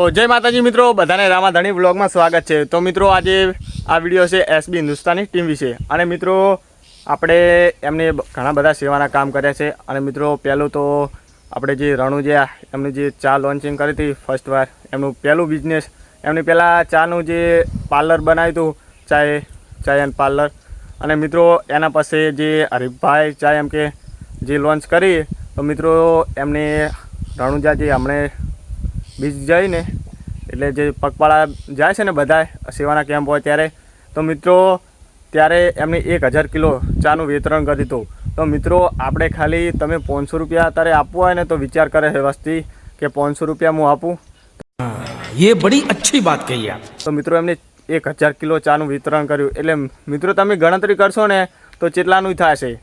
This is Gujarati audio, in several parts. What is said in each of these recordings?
जय माताजी मित्रों बधाने रामाधणी व्लॉग में स्वागत है। तो मित्रों आज आ विडियो है एसबी हिंदुस्तानी टीम विषे अने मित्रों आपणे एमने घणा बधा सेवाना काम कर्या छे। अने मित्रों पहलू तो आपणे जे रणुजा एमने जे चा लॉन्चिंग करी थी फर्स्ट वार एमनुं पहलू बिजनेस एमने पहला चानुं जे पार्लर बनाव्युं हतुं चाय एंड पार्लर अने मित्रों एना पछी जे हरीफभाई चाय एम के जे लॉन्च करी तो मित्रों एमने रणुजा जे हमणे बीज जाए ने एटले जे पगपाळा जाए छे ने बधाय सेवाना केम्प होय त्यारे तो मित्रों त्यारे एमने 1000 किलो चानुं वितरण कर्युं हतुं। तो मित्रों आपणे खाली तमे 500 रुपया अत्यारे आपवा होय ने तो विचार करे छे वस्ती के 500 रुपया हूँ आपूँ। ये बड़ी अच्छी बात कही आप। तो मित्रों एमने 1000 किलो चानुं वितरण कर्युं एटले मित्रों तमे गणतरी करशो ने तो चेटलानुं थशे।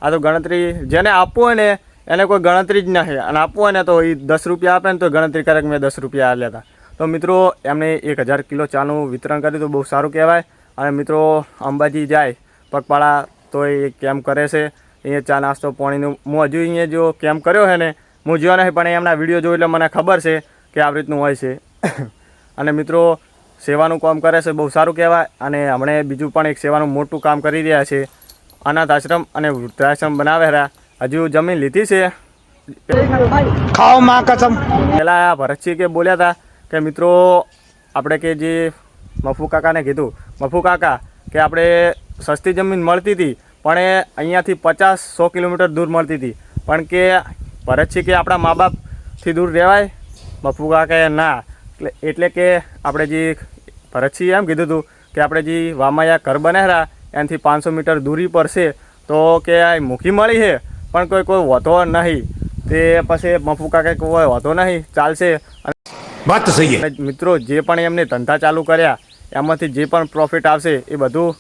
आ तो गणतरी जेने आपवुं होय ने एने कोई गणतरी ज नहीं अने आपवुं होय ने तो 10 रुपया आपे ने तो गणतरी करे मैं 10 रुपया आल्या था। तो मित्रों एमने 1000 किलो चानुं वितरण कर्युं तो बहुत सारूँ कहेवाय। अने मित्रों अंबाजी जाए पगपाळा तो ये केम्प करे छे अहींया चा नास्तो पाणीनुं हूँ हजू अहींया जो केम्प कर्यो है ने हूँ ज्यो नहीं पण एमना विडियो जोई एटले मने खबर छे के आ रीतनुं होय छे। अने मित्रों सेवानुं काम करे छे बहुत सारूँ कहेवाय। अने हमणे बीजुं पण एक सेवानुं मोटुं काम करी रह्या छे अनाथ आश्रम अने वृद्धाश्रम बनावे रह्या हजू जमीन लीधी छे। खाओ माँ कसम। पहला भरतसिंह के बोल्या था कि मित्रों आपणे के जे मफू काका ने कीधुं मफू काका के आपणे सस्ती जमीन मळती थी पण अहींयाथी 50-100 किलोमीटर दूर मळती थी पण के भरतसिंह के आपणा माँ बाप थी दूर रहेवाय। मफू काकाए ना एटले के आपणे जे भरतसिंह एम कीधुं हतुं के आपणे जे वामाया घर बनाव्या एनाथी 500 मीटर दूरी पर छे तो के आ मूकी मळी है पण कोई होतो नहीं। ते पछी मफू काका कोई होतो नहीं चालशे। बात तो सही है। मित्रों जे पण एमने धंधा चालू कर्या एमांथी जे पण प्रॉफिट आवशे ए बधुं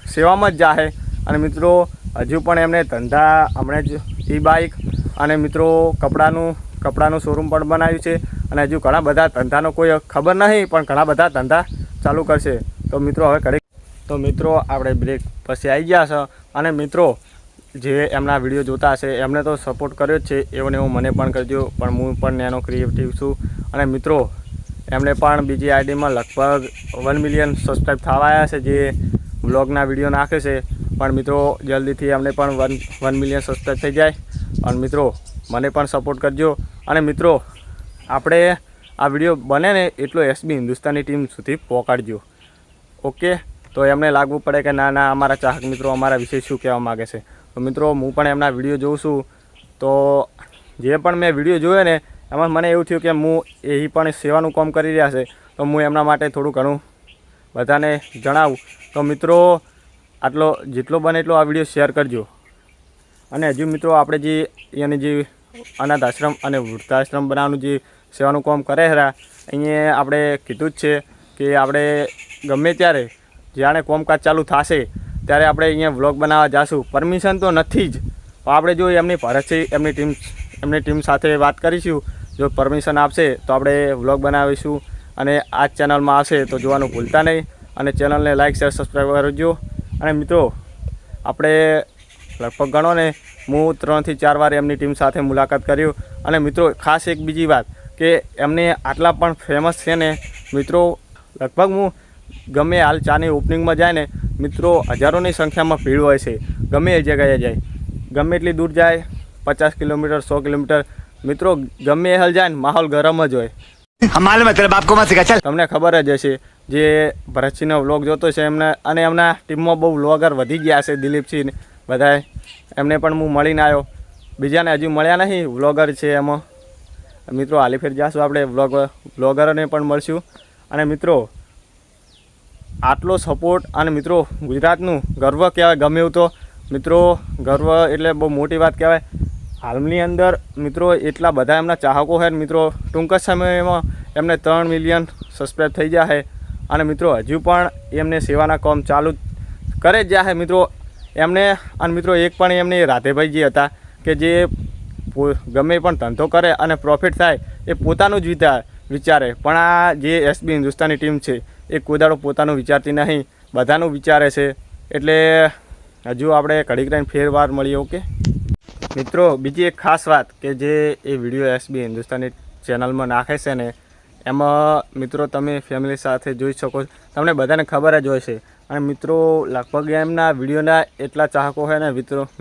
सेवामां ज जाहे। अने मित्रों हजू पण एमने धंधा हमणे ज ई बाइक अने मित्रों कपड़ानुं शोरूम पण बनाव्युं छे अने हजू घणा बधा धंधानो कोई खबर नहीं पण घणा बधा धंधा चालू करशे। तो मित्रों हवे घड़ी तो मित्रों आपणे ब्रेक पछी आई गया छे अने मित्रों जे एमना विडियो जोता हशे एमने तो सपोर्ट कर्यो ज छे एवो ने एवो मने पण करजो पण हूँ पण नानो क्रिएटिव छुं। अने मित्रों एमने पण बीजी आईडी में लगभग 1 मिलियन सब्सक्राइब थवा आव्या छे जे व्लॉगना विडियो नाखे छे पण मित्रों जल्दी थी एमने पण 1 मिलियन सब्सक्राइब थई जाय अने मित्रों मने पण सपोर्ट करजो। अने मित्रों आपणे आ विडियो बने ने एटलो एसबी हिंदुस्तानी टीम सुधी पहोंचाडजो। ओके तो एमने लागू पड़े कि ना ना अमारा चाहक मित्रों अमारा विषय शुं कहेवा मांगे छे। तो मित्रों हूँ पण एमना विडियो जोऊं छुं तो जे पण मैं विडियो जोयो ने एमां मने एवुं थयुं कि हूँ ए पण सेवानुं काम करी रह्या छे तो हूँ एमना माटे थोड़ुं घणुं बधाने जणावुं। तो मित्रों आटलो जेटलो बने एटलो आ विडियो शेर करजो। अने हजू मित्रों आपणे जे यानी जे अनाथ आश्रम अने वृद्धाश्रम बनाववानुं जे सेवानुं काम करे छे अहींया आपणे कीधुं ज छे कि आपणे गमे त्यारे जाणे कामकाज चालू थशे त्यारे आपणे अहींया व्लॉग बनाववा जाशुं। परमिशन तो नथी ज आपणे जो एमनी भरतसिंह एमनी टीम साथे वात करीशुं जो परमिशन आपशे तो आपणे व्लॉग बनावीशुं अने आ चेनल में आवशे तो जोवानुं भूलता नहीं अने चेनल ने लाइक शेर सब्सक्राइब करजो। अने मित्रों आपणे लगभग गणो ने हूँ 3 થી 4 वार एमनी टीम साथे मुलाकात कर्यो। अने मित्रों खास एक बीजी बात कि एमने आटला पण फेमस छे ने मित्रों लगभग हूँ गमे हाल चानी ओपनिंग में जाए ने मित्रों हजारों की संख्या में भीड़ होय छे गमे जगह जाए गमे एटली दूर जाए 50 किलोमीटर 100 किलोमीटर मित्रों गमे हल जाए माहौल गरम ज होय। हमारे मतलब बाप को मत सिखा चल। तमने खबर ज हशे जे भरतसिंहनो व्लॉग जोतो छे एमने अने एमना टीम में बहु व्लॉगर वधी गया छे दिलीपसिंह बधाए एमने पण हूँ मळीने आव्यो बीजाने हजू मळ्या नहीं व्लॉगर छे एमां। मित्रों हाली फेर जाशुं आपणे व्लॉगरने पण मळशुं। अने मित्रों आटलो सपोर्ट अने मित्रों गुजरातनुं गर्व कहेवाय गमे एवुं तो मित्रों गर्व एटले बहु मोटी वात कहेवाय। हालनी अंदर मित्रों एटला बधा एमना चाहको है मित्रों टूंक समय में एमने 3 मिलियन सब्सक्राइब थई जाए अने मित्रों हजू पण एमने सेवाना काम चालू करे ज जाए मित्रों एमने। अने मित्रों एक पण एमने राधेभाईजी हता कि जे गमे पण धंधो करे अने प्रॉफिट थाय ए पोतानुं ज विचारे पण आ जे एसबी हिंदुस्तानी टीम छे ए कोई दाड़ो पोतानुं विचारती नहीं बधानुं विचारे छे एटले हजू आपणे घड़ीक रहीने फेरवार मळीए। ओके मित्रों बीजी एक खास बात कि जे ए विडियो एसबी हिंदुस्तानी चेनल में नाखे छे ने એમાં મિત્રો તમે ફેમિલી સાથે જોઈ શકો છો, તમને બધાને ખબર જ હોય છે. અને મિત્રો લગભગ એમના વિડીયોના એટલા ચાહકો હોય ને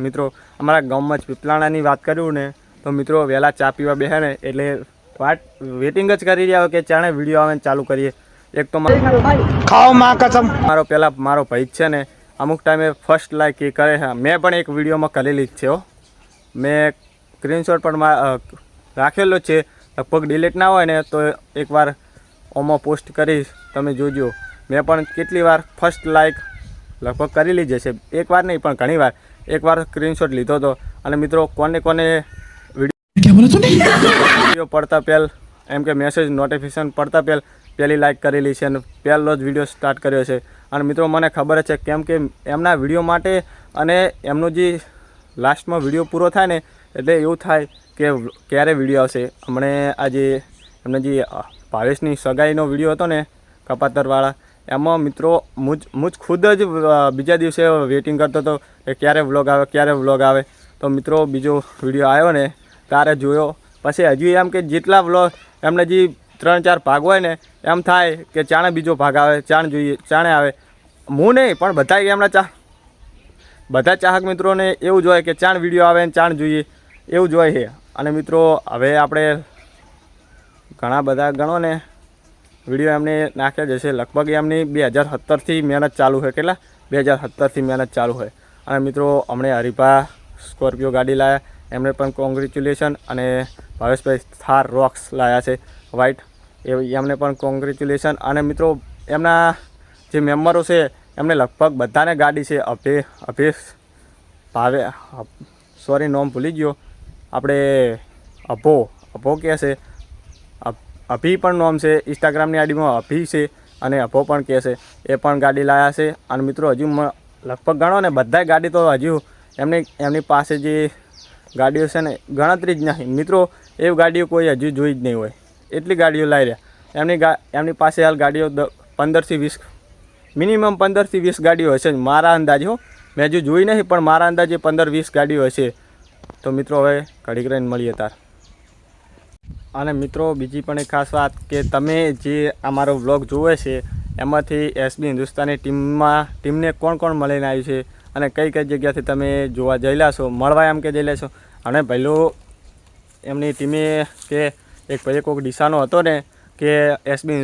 મિત્રો અમારા ગામમાં જ પીપલાણાની વાત કર્યું ને તો મિત્રો વહેલા ચા પીવા બેસે ને એટલે વેટિંગ જ કરી રહ્યા હોય કે ચાણે વિડીયો આવે ને ચાલુ કરીએ. એક તો ખાઓ માં કસમ મારો ભાઈ જ છે ને અમુક ટાઈમે ફર્સ્ટ લાઈક એ કરે છે. મેં પણ એક વિડીયોમાં કરેલી જ છે હો, મેં સ્ક્રીનશોટ પણ રાખેલો છે. લગભગ ડિલીટ ના હોય ને તો એકવાર ઓમાં પોસ્ટ કરીશ, તમે જોજો. મેં પણ કેટલી વાર ફર્સ્ટ લાઈક લગભગ કરેલી જ છે, એકવાર નહીં પણ ઘણીવાર. એકવાર સ્ક્રીનશોટ લીધો હતો અને મિત્રો કોને વિડીયો પડતા પહેલ એમ કે મેસેજ નોટિફિકેશન પડતા પહેલી લાઈક કરેલી છે અને પહેલો જ વિડીયો સ્ટાર્ટ કર્યો છે. અને મિત્રો મને ખબર જ છે કેમ કે એમના વિડીયો માટે અને એમનો જે લાસ્ટમાં વિડીયો પૂરો થાય ને એટલે એવું થાય કે ક્યારે વિડીયો આવશે. હમણે આજે એમને જે ભાવેશની સગાઈનો વિડીયો હતો ને કપાતરવાળા, એમાં મિત્રો મુજ ખુદ જ બીજા દિવસે વેઇટિંગ કરતો હતો કે ક્યારે વ્લોગ આવે. તો મિત્રો બીજો વિડીયો આવ્યો ને ત્યારે જોયો. પછી હજુ એમ કે જેટલા વ્લોગ એમને જે 3-4 ભાગ હોય ને એમ થાય કે ચાણે બીજો ભાગ આવે, ચાણે આવે. હું નહીં પણ બધા ચાહક મિત્રોને એવું જ હોય કે ચાણ વિડીયો આવે ને ચાણ જોઈએ એવું જ હોય છે. અને મિત્રો હવે આપણે ઘણા બધા ગણો ને વિડીયો એમને નાખ્યા જશે. લગભગ એમની 2017થી મહેનત ચાલુ હોય. કેટલા 2017થી મહેનત ચાલુ હોય. અને મિત્રો હમણાં હરીભા સ્કોર્પિયો ગાડી લાવ્યા, એમને પણ કોંગ્રેચ્યુલેશન. અને ભાવેશભાઈ થાર રોક્સ લાવ્યા છે વ્હાઇટ, એમને પણ કોંગ્રેચ્યુલેશન. અને મિત્રો એમના જે મેમ્બરો છે એમને લગભગ બધાને ગાડી છે. સોરી નામ ભૂલી ગયો, આપણે અભો કહે છે, અભી પણ નામ છે, ઇન્સ્ટાગ્રામની આઈડીમાં અભી છે અને અભો પણ કહે છે, એ પણ ગાડી લાવ્યા છે. અને મિત્રો હજુ લગભગ ગણો ને બધાય ગાડી તો હજુ એમની પાસે જે ગાડીઓ છે ને ગણતરી જ નહીં મિત્રો. એ ગાડીઓ કોઈ હજુ જોઈ જ નહીં હોય, એટલી ગાડીઓ લાવી રહ્યા. એમની પાસે હાલ ગાડીઓ 15 થી 20 ગાડીઓ હશે મારા અંદાજે. હો, મેં હજુ જોઈ નહીં પણ મારા અંદાજે 15-20 ગાડીઓ હશે. તો મિત્રો હવે ઘડીક રહીને મળીએ તાર. અને મિત્રો બીજી પણ એક ખાસ વાત કે તમે જે અમારો વ્લોગ જોવે છે એમાંથી એસબી હિન્દુસ્તાની ટીમને કોણ મળીને આવ્યું છે અને કઈ જગ્યાથી તમે જોવા જયેલા છો, મળવા એમ કે જયેલા છો. અને પહેલું એમની ટીમે કે એક ભાઈ કોઈક ડીસાનો હતો ને કે એસબી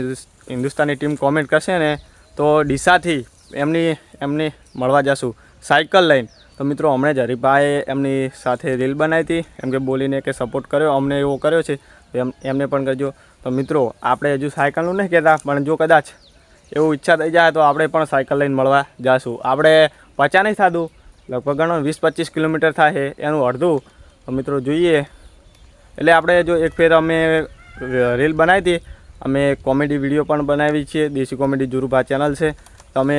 હિન્દુસ્તાની ટીમ કોમેન્ટ કરશે ને તો ડીસાથી એમની મળવા જશું સાયકલ લઈને. તો મિત્રો હમણાં જ હરીભાઈએ એમની સાથે રીલ બનાવી હતી, એમ કે બોલીને કે સપોર્ટ કર્યો અમને એવો કર્યો છે, એમને પણ કરજો. તો મિત્રો આપણે હજુ સાયકલનું નહીં કહેતા પણ જો કદાચ એવું ઈચ્છા થઈ જાય તો આપણે પણ સાયકલ લઈને મળવા જઈશું. આપણે 50 નહીં થતું, લગભગ ગણો 20-25 કિલોમીટર થાય છે, એનું અડધું. તો મિત્રો જોઈએ એટલે આપણે જો એક ફેર અમે રીલ બનાવી હતી, અમે કોમેડી વિડીયો પણ બનાવી છીએ, દેશી કોમેડી જુરુભા ચેનલ છે. તો અમે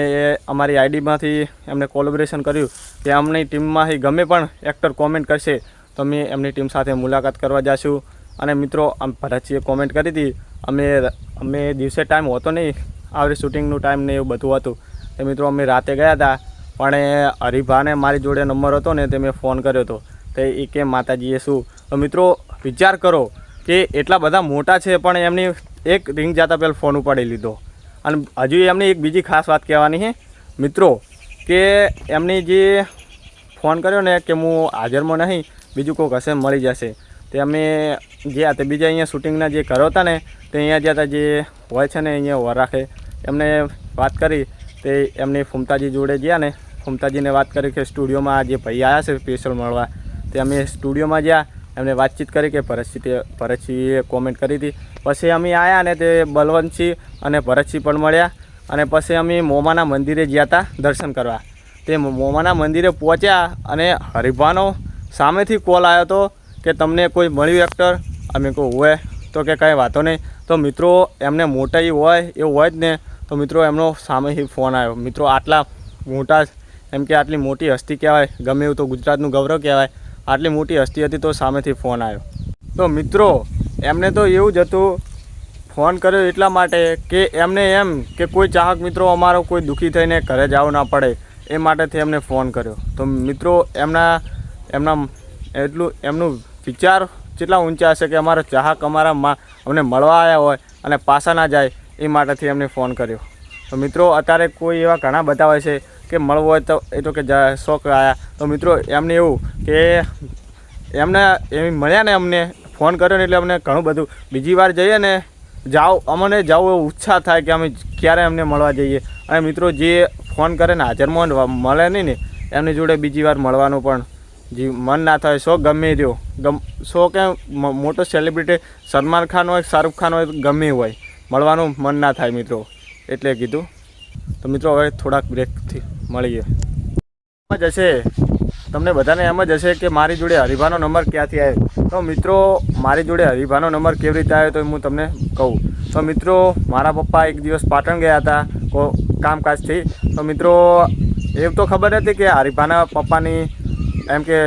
અમારી આઈડીમાંથી એમને કોલેબોરેશન કર્યું કે અમની ટીમમાંથી ગમે પણ એક્ટર કોમેન્ટ કરશે તો અમે એમની ટીમ સાથે મુલાકાત કરવા જઈશું. અને મિત્રો ભરતસિંહે કોમેન્ટ કરી હતી, અમે દિવસે ટાઈમ હોતો નહીં, આવરી શૂટિંગનું ટાઈમ ને એવું બધું હતું. તો મિત્રો અમે રાતે ગયા હતા પણ હરીભાને મારી જોડે નંબર હતો ને તે મેં ફોન કર્યો હતો. તો એ કે માતાજીએ શું. તો મિત્રો વિચાર કરો કે એટલા બધા મોટા છે પણ એમની એક રિંગ જતા પહેલાં ફોન ઉપાડી લીધો. અને હજુ એમની એક બીજી ખાસ વાત કહેવાની છે મિત્રો કે એમની જે ફોન કર્યો ને કે હું હાજરમાં નહીં, બીજું કોઈક હશે મળી જશે. તે અમે ગયા તે બીજા અહીંયા શૂટિંગના જે ઘરો હતા ને તે અહીંયા જ્યાં હતા જે હોય છે ને અહીંયા વાર રાખે, એમને વાત કરી તે એમની ફૂમતાજી જોડે ગયા ને ફૂમતાજીને વાત કરી કે સ્ટુડિયોમાં જે ભાઈ આવ્યા છે સ્પેશિયલ મળવા, તે અમે સ્ટુડિયોમાં ગયા, એમને વાતચીત કરી કે ભરતસિંહે કોમેન્ટ કરી હતી. પછી અમે આવ્યા ને તે બલવંતસિંહ અને ભરતસિંહ પણ મળ્યા. અને પછી અમે મોમાના મંદિરે ગયા હતા દર્શન કરવા. તે મોમાના મંદિરે પહોંચ્યા અને હરીભાનો સામેથી કોલ આવ્યો હતો કે તમને કોઈ મળ્યું એક્ટર? અમે કહું હોય. તો કે કાંઈ વાતો નહીં. તો મિત્રો એમને મોટા હોય એવું હોય જ ને, તો મિત્રો એમનો સામેથી ફોન આવ્યો. મિત્રો આટલા મોટા એમ કે આટલી મોટી હસ્તી કહેવાય, ગમે એવું તો ગુજરાતનું ગૌરવ કહેવાય, આટલી મોટી હસ્તી હતી તો સામેથી ફોન આવ્યો. તો મિત્રો એમને તો એવું જ હતું, ફોન કર્યો એટલા માટે કે એમને એમ કે કોઈ ચાહક મિત્રો અમારો કોઈ દુઃખી થઈને ઘરે જવું ના પડે એ માટેથી એમને ફોન કર્યો. તો મિત્રો એમનું વિચાર કેટલા ઊંચા હશે કે અમારા ચાહક અમારા અમને મળવા આવ્યા હોય અને પાછા ના જાય એ માટેથી એમને ફોન કર્યો. તો મિત્રો અત્યારે કોઈ એવા ઘણા બધા હોય છે કે મળવું હોય તો એ તો કે શોખ આવ્યા. તો મિત્રો એમને એવું કે એમને એમ મળ્યા ને અમને ફોન કર્યો ને એટલે અમને ઘણું બધું બીજી વાર જઈએ ને અમને જાવ એવો ઉત્સાહ થાય કે અમે ક્યારે એમને મળવા જઈએ. અને મિત્રો જે ફોન કરે ને હાજરમાં મળે નહીં ને એમની જોડે બીજી વાર મળવાનું પણ જે મન ના થાય. શો ગમે રહ્યો શો કે મોટો સેલિબ્રિટી સલમાન ખાન હોય શાહરૂખ ખાન હોય ગમે હોય મળવાનું મન ના થાય મિત્રો, એટલે કીધું. તો મિત્રો હવે થોડાક બ્રેકથી મળીએ. એમ જ હશે તમને બધાને એમ જ હશે કે મારી જોડે હરીભાનો નંબર ક્યાંથી આવ્યો. તો મિત્રો મારી જોડે હરીભાનો નંબર કેવી રીતે આવ્યો તો હું તમને કહું. તો મિત્રો મારા પપ્પા એક દિવસ પાટણ ગયા હતા કામકાજથી. તો મિત્રો એવું તો ખબર હતી કે હરીભાના પપ્પાની એમ કે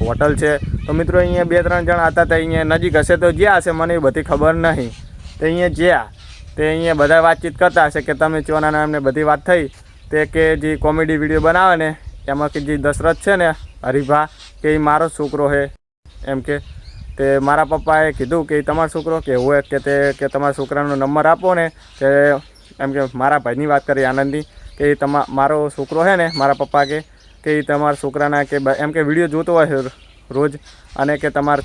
હોટલ છે. તો મિત્રો અહીંયા 2-3 જણા હતા તો અહીંયા નજીક હશે તો જ્યાં હશે મને એ બધી ખબર નહીં. તો અહીંયા જ્યાં તે અહીંયા બધા વાતચીત કરતા હશે કે તમે ચોનાના એમને બધી વાત થઈ તે કે જે કોમેડી વિડીયો બનાવે ને એમાં કે જે દશરથ છે ને હરીભા કે એ મારો છોકરો છે એમ તે મારા પપ્પાએ કીધું કે તમારો છોકરો કે હોય કે તમારા છોકરાનો નંબર આપો ને કે એમ કે મારા ભાઈની વાત કરી આનંદની કે એ મારો છોકરો છે ને મારા પપ્પા કે એ તમારા છોકરાના કે એમ કે વિડીયો જોતો હોય રોજ અને કે તમારે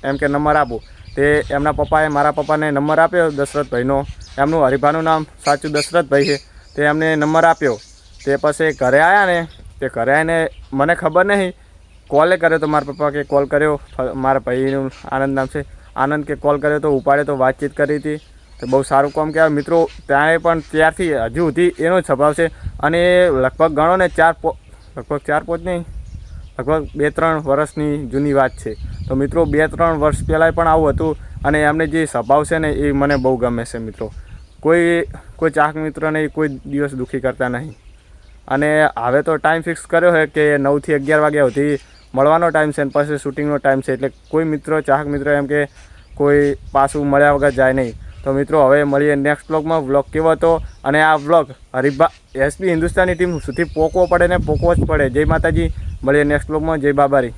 એમ કે નંબર આપો. તે એમના પપ્પાએ મારા પપ્પાને નંબર આપ્યો દશરથભાઈનો. એમનું હરીભાનું નામ સાચું દશરથભાઈ છે. તે એમને નંબર આપ્યો. તે પછી ઘરે આવ્યા ને તે ઘરે આવીને મને ખબર નહીં કોલે કર્યો તો મારા પપ્પા કે કોલ કર્યો મારા ભાઈનું આનંદ નામ છે આનંદ કે કોલ કર્યો તો ઉપાડ્યો તો વાતચીત કરી હતી. તો બહુ સારું કામ કહેવાય મિત્રો. ત્યાં પણ ત્યારથી હજુ સુધી એનો જ સ્વભાવ છે. અને લગભગ ગણો ને લગભગ 4-5 નહીં લગભગ 2-3 વર્ષની જૂની વાત છે. તો મિત્રો 2-3 વર્ષ પહેલાં પણ આવું હતું. અને એમને જે સ્વભાવ છે ને એ મને બહુ ગમે છે મિત્રો. કોઈ ચાહક મિત્રને કોઈ દિવસ દુઃખી કરતા નહીં. અને હવે તો ટાઈમ ફિક્સ કર્યો છે કે 9 થી 11 વાગ્યા સુધી મળવાનો ટાઈમ છે અને પછી શૂટિંગનો ટાઈમ છે. એટલે કોઈ મિત્રો ચાહક મિત્ર એમ કે કોઈ પાછું મળ્યા વગર જાય નહીં. તો મિત્રો હવે મળીએ નેક્સ્ટ વ્લોગમાં. વ્લોગ કેવો હતો અને આ વ્લોગ હરીભા એસબી હિન્દુસ્તાની ટીમ સુધી પહોંચવો પડે ને પહોંચવો જ પડે. જય માતાજી. મળીએ નેક્સ્ટ વ્લોગમાં. જય બાબારી.